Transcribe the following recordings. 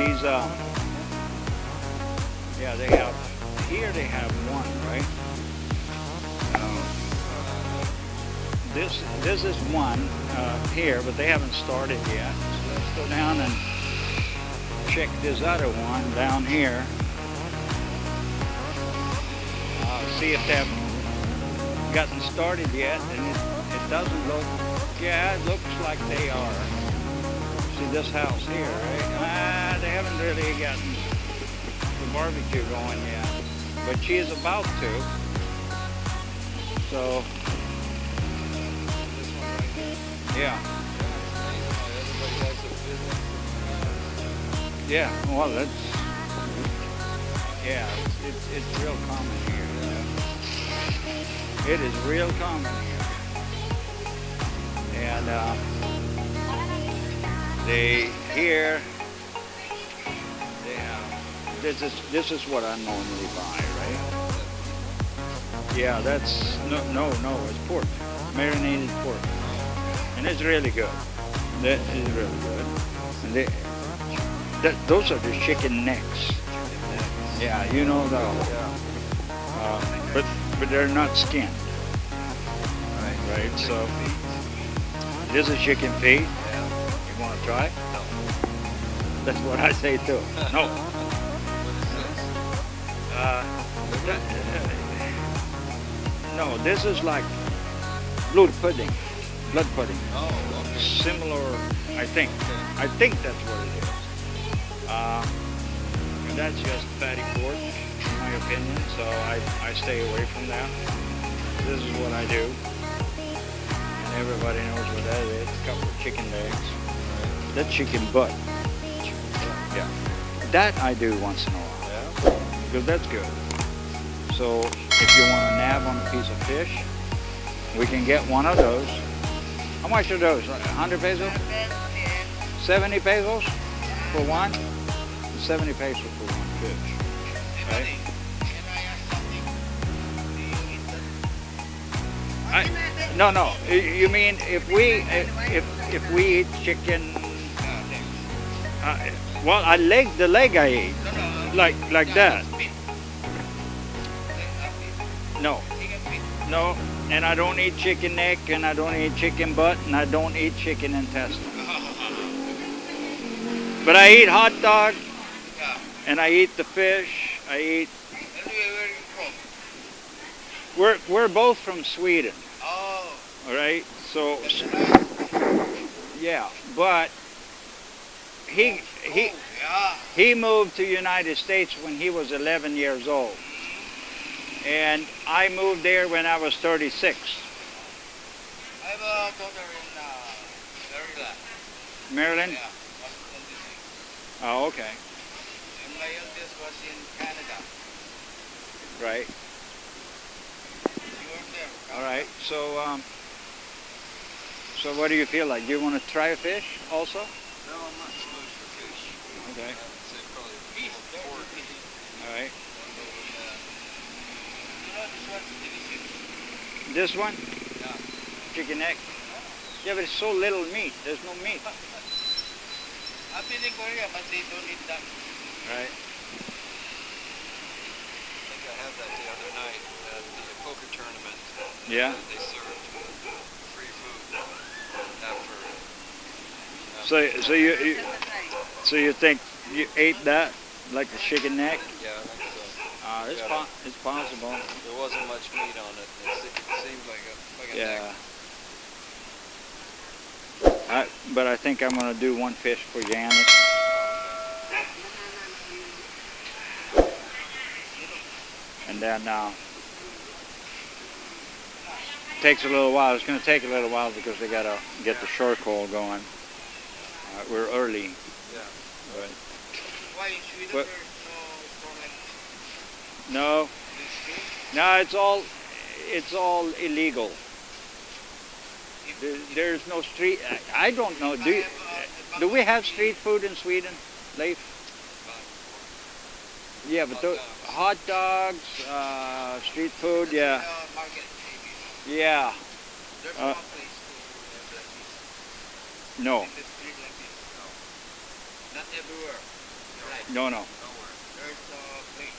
these, yeah, they have, here they have one, right? This is one here, but they haven't started yet. So let's go down and check this other one down here. See if they've gotten started yet, and it doesn't look, yeah, it looks like they are. See this house here, right? They haven't really gotten the barbecue going yet, but she is about to. So, yeah. Yeah, well, that's, yeah, it's real common here. It is real common here. And they here, they have, this is what I normally buy, right? Yeah, that's, no, it's pork, marinated pork. And it's really good. That is really good. And those are the chicken necks. Yeah, you know those. But they're not skinned. Right. So this is chicken feet. You want to try? No. That's what I say too. No. No, this is like blood pudding. Blood pudding. Oh, okay. Similar, I think. I think that's what it is. And that's just fatty pork, in my opinion. So I stay away from that. This is what I do. And everybody knows what that is. A couple of chicken legs. That's chicken butt. Yeah. That I do once in a while. Yeah. Because that's good. So if you want a nab on a piece of fish, we can get one of those. How much are those? 100 pesos? 70 pesos for one? 70 pesos for one fish. Right? No. You mean if we eat chicken? Well, the leg I eat, like that. No, and I don't eat chicken neck, and I don't eat chicken butt, and I don't eat chicken intestine. But I eat hot dog, and I eat the fish. I eat. We're both from Sweden. Oh. All right, so yeah, but he moved to the United States when he was 11 years old, and I moved there when I was 36. I have a daughter in Maryland. Maryland? Yeah, Washington DC. Oh, okay. And my eldest was in Canada. Right. She worked there. All right. So what do you feel like? Do you want to try a fish also? No, I'm not supposed for fish. Okay. I would say probably beef, pork. All right. You know this one's delicious. This one? Yeah. Chicken neck? Yeah, but it's so little meat. There's no meat. I've been in Korea, but they don't eat that. Right. I think I had that the other night at the poker tournament. Yeah. They served free food after. So you think you ate that like the chicken neck? Yeah, I think so. It's possible. There wasn't much meat on it. It seemed like a Yeah. neck. But I think I'm gonna do one fish for Janice. And then takes a little while. It's gonna take a little while because they gotta get the charcoal going. We're early. Yeah. But Why in Sweden But- there's no problem? no, it's all illegal. There's no street. I don't know. Do we have street food in Sweden, Leif? Yeah, but hot dogs, street food, yeah, Market, maybe. yeah. There's Uh, one place to have like this. No, In the street like this. No. Not everywhere. Right. No, no. Nowhere. There's a plane.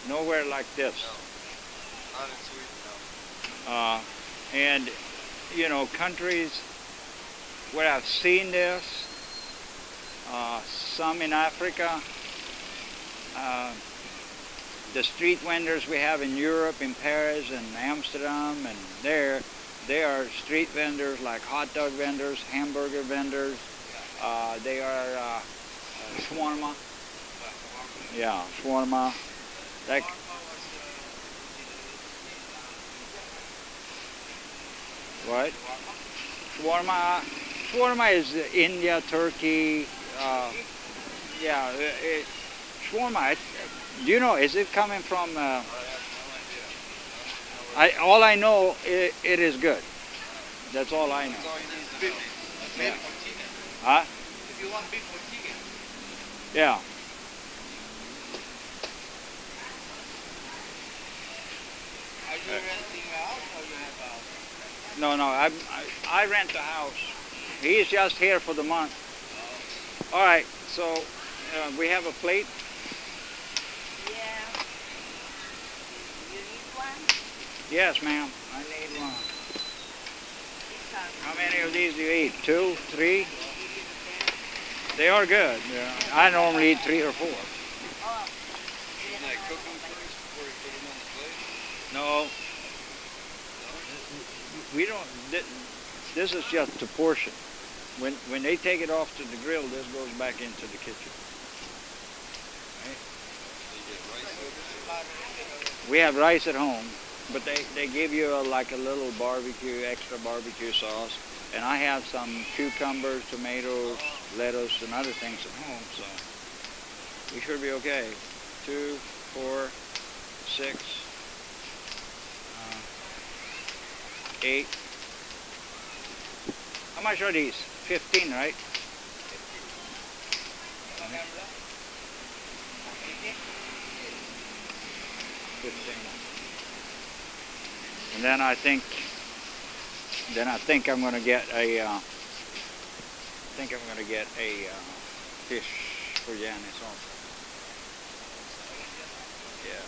Nowhere. Nowhere like this. No. Not in Sweden, no. And, you know, countries where I've seen this, some in Africa, the street vendors we have in Europe, in Paris and Amsterdam, and there, they are street vendors like hot dog vendors, hamburger vendors. They are shawarma. Yeah, shawarma. Like, what? Shawarma. Shawarma is India, Turkey. Yeah, shawarma. Do you know? Is it coming from? I have no idea. All I know, it is good. That's all I know. That's all you need to Beef. know. Yeah. Beef or chicken. Huh? If you want beef or chicken. Yeah. Are you renting a house or you have a house? No, no. I rent a house. He's just here for the month. All right. So we have a plate. Yeah. You need one? Yes, ma'am. I need one. This one. How many of these do you eat? 2, 3? They are good. Yeah. I normally eat 3 or 4. Oh. Isn't that cook them first before you put them on the plate? No. We don't. This is just to portion. When they take it off to the grill, this goes back into the kitchen. You get rice with it? We have rice at home, but they give you like a little barbecue, extra barbecue sauce. And I have some cucumbers, tomatoes, lettuce, and other things at home, so we should be okay. 2, 4, 6, 8. How much are these? 15, right? 15. And then I think I'm going to get a fish for Janice also. Yeah.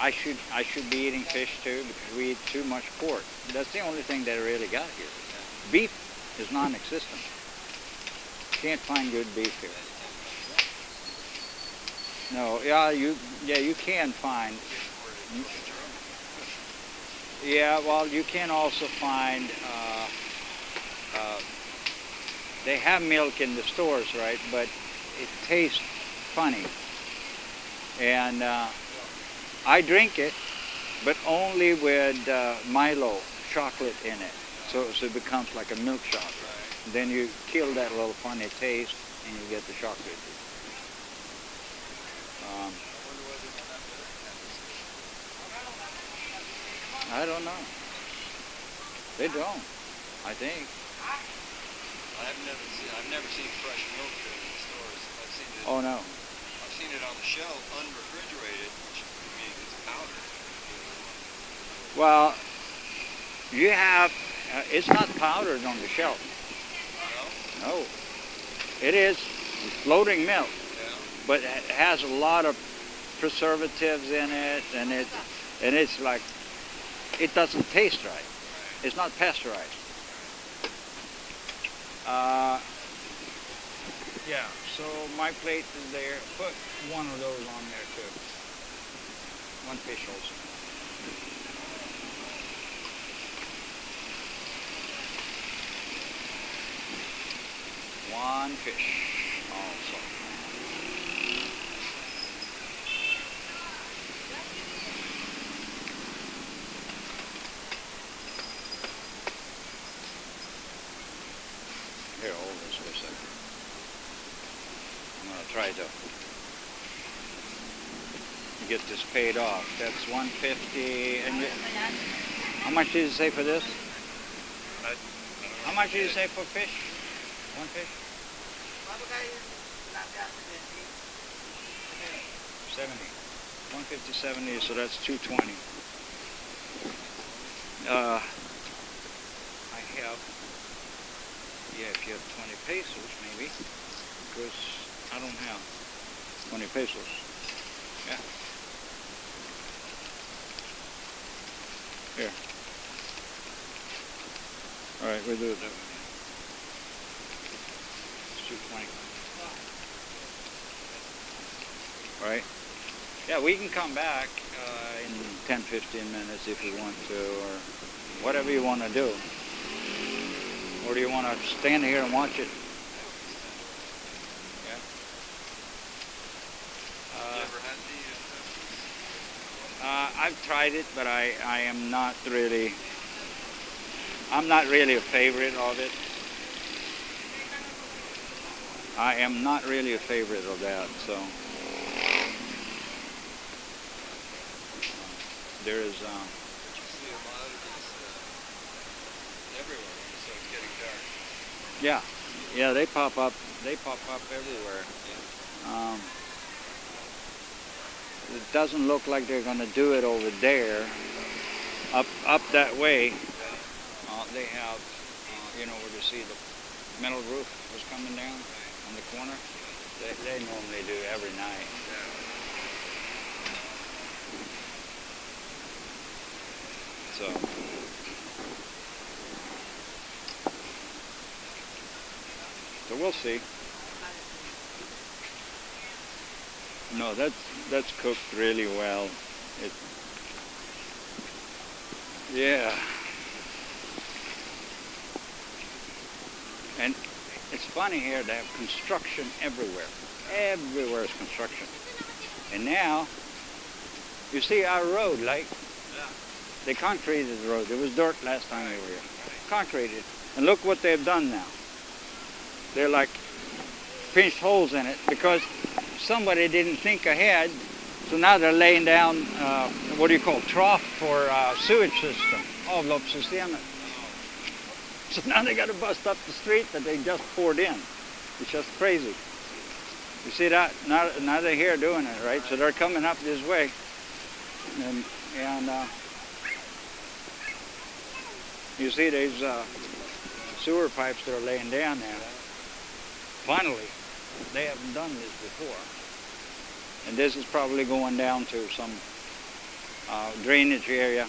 I should be eating fish too because we eat too much pork. That's the only thing they really got here. Beef is non-existent. Can't find good beef here. No, you can find. Yeah, well, you can also find. They have milk in the stores, right? But it tastes funny, and I drink it, but only with Milo chocolate in it, so it becomes like a milk chocolate. Then you kill that little funny taste, and you get the chocolate. I don't know. They don't, I think. I've never seen fresh milk in the stores. I've seen it. Oh no. I've seen it on the shelf, unrefrigerated, which means it's powder. Well, you have. It's not powdered on the shelf. No? No. It is floating milk, Yeah. but it has a lot of preservatives in it, and it's like it doesn't taste right. It's not pasteurized. Yeah, so my plate is there. Put one of those on there too. One fish also. One fish also. Here, hold this for a second. I'm going to try to get this paid off. That's $150. And how much did you say for this? How much did you say for fish? One fish? 70. 150, 70, so that's 220. I have, yeah, if you have 20 pesos maybe, because 20 pesos. Yeah. Here. All right, we'll do it that way. It's 220. All right. Yeah, we can come back in 10, 15 minutes if you want to, or whatever you want to do. Or do you want to stand here and watch it? Yeah. You ever had the I've tried it, but I am not really. I'm not really a favorite of it. I am not really a favorite of that, so. There is, you see a lot of these everywhere when it starts getting dark. yeah, they pop up everywhere. It doesn't look like they're going to do it over there, up that way. They have, you know, where you see the metal roof was coming down on the corner. They normally do every night. So we'll see. No, that's cooked really well. Yeah. And it's funny here, they have construction everywhere. Everywhere is construction. And now, you see our road, like, they concreted the road. There was dirt last time we were here. Concreted. And look what they've done now. They're like pinched holes in it because somebody didn't think ahead. So now they're laying down, what do you call, trough for sewage system. Avloppssystemet. So now they got to bust up the street that they just poured in. It's just crazy. You see that? Now they're here doing it, right? So they're coming up this way. And you see these sewer pipes that are laying down there. Finally, they haven't done this before. And this is probably going down to some drainage area.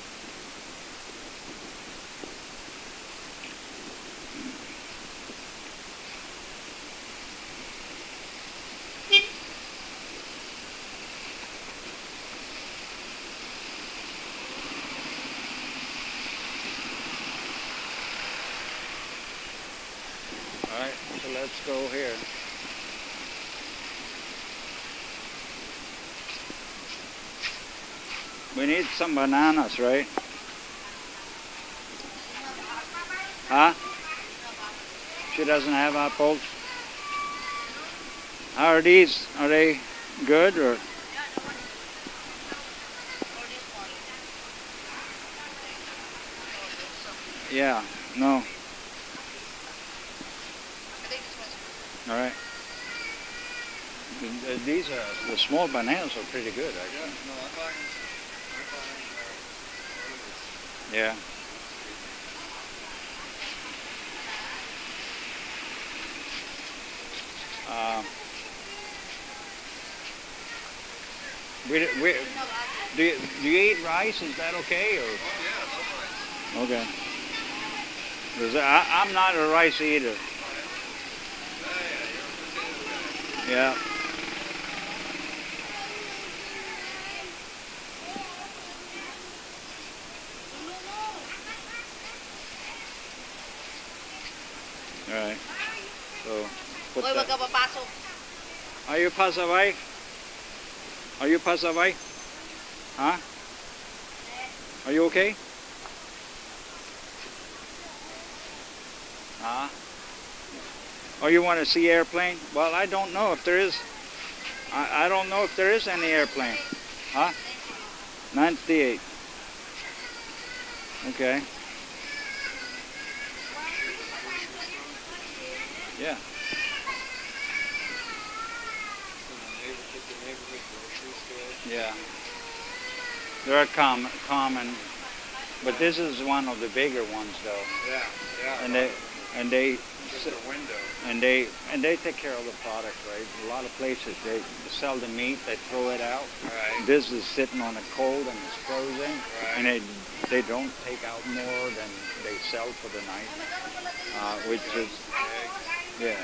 All right, so let's go here. We need some bananas, right? Huh? She doesn't have apples. How are these? Are they good or? Yeah, no. All right. These the small bananas are pretty good, actually. Yeah, no, I'm buying Yeah. Do you eat rice? Is that okay? Or? Oh, yeah, no rice. Okay. 'Cause I'm not a rice eater. Yeah. All right. So put Hoy, wag that. ka papasok. Are you pasaway? Are you pasaway? Huh? Are you okay? Huh? Oh, you want to see airplane? Well, I don't know if there is. I don't know if there is any airplane. Huh? 98. Okay. Yeah. Yeah. They're common, but this is one of the bigger ones, though. Yeah, yeah. And they Just a window. and they take care of the product, right? A lot of places they sell the meat, they throw it out. Right. This is sitting on a cold and it's frozen, Right. and they don't take out more than they sell for the night, which is yeah.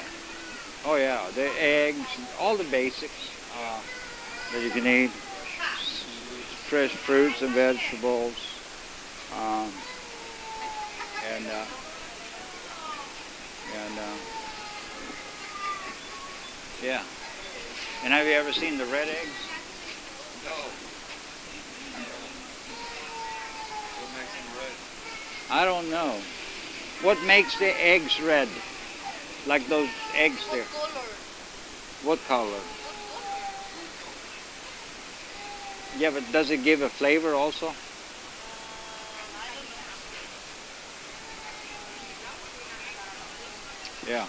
Oh yeah, the eggs, all the basics that you can eat, fresh fruits and vegetables, um, and yeah. And have you ever seen the red eggs? No. What makes them red? I don't know. What makes the eggs red? Like those eggs there. What color? Yeah, but does it give a flavor also? Yeah.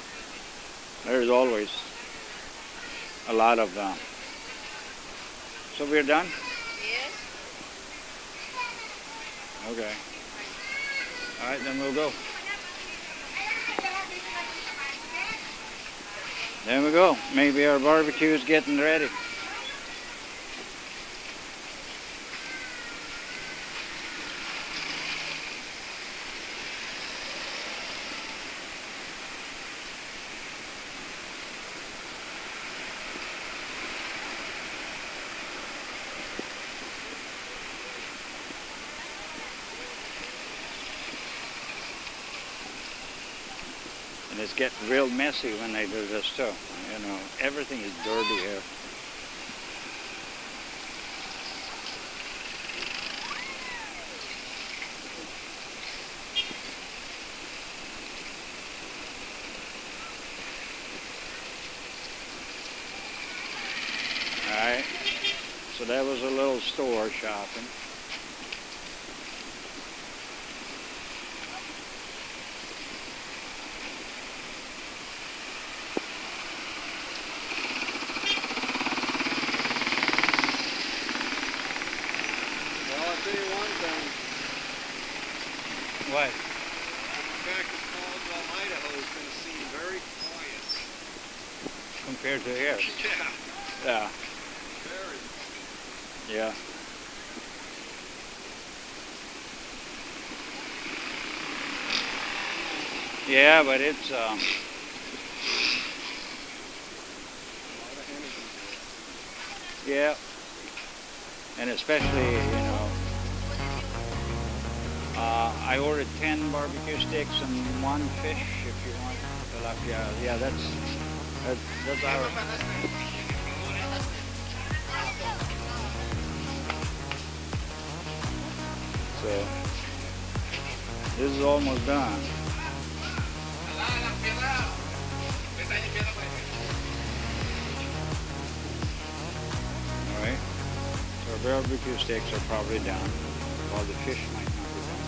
There's always a lot of them. So we're done? Yes. Okay. All right, then we'll go. There we go. Maybe our barbecue is getting ready. And it's getting real messy when they do this too. You know, everything is dirty here. Alright, so that was a little store shopping. What? The fact it's called Idaho is going to seem very quiet. Compared to here? Yeah. Yeah. Very. Yeah. Yeah, but it's A lot of energy. yeah, and especially I ordered 10 barbecue sticks and 1 fish if you want tilapia. Yeah, that's our. So this is almost done. All right. So our barbecue sticks are probably done, while the fish might not be done.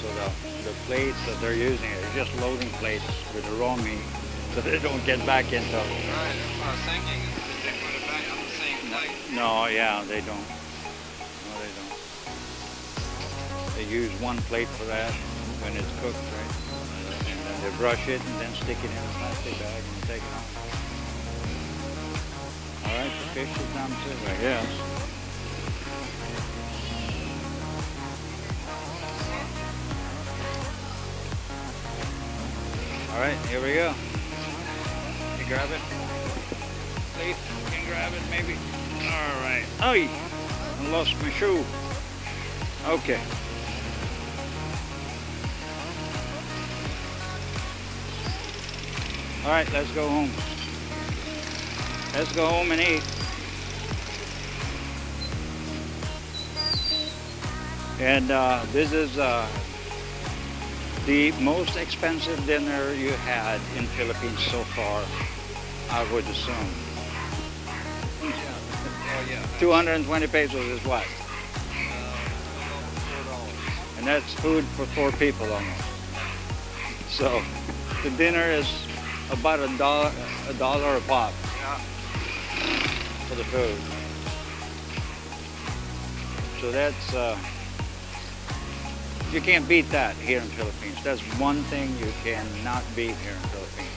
So the plates that they're using are just loading plates with the raw meat, so they don't get back into. Right, that's what I was thinking. Is they put it back on the same plate. No, yeah, they don't. No, they don't. They use one plate for that when it's cooked, right? And then they brush it and then stick it in a plastic bag and take it out. All right, the fish is done too, I guess. All right, here we go. You grab it? Leif, you can grab it maybe? All right. Oh, I lost my shoe. Okay. All right, let's go home. Let's go home and eat. And this is The most expensive dinner you had in Philippines so far, I would assume. Yeah. Oh yeah. 220 pesos is what? $4. And that's food for 4 people almost. So the dinner is about a dollar a pop Yeah. for the food. So that's you can't beat that here in Philippines. That's one thing you cannot beat here in Philippines.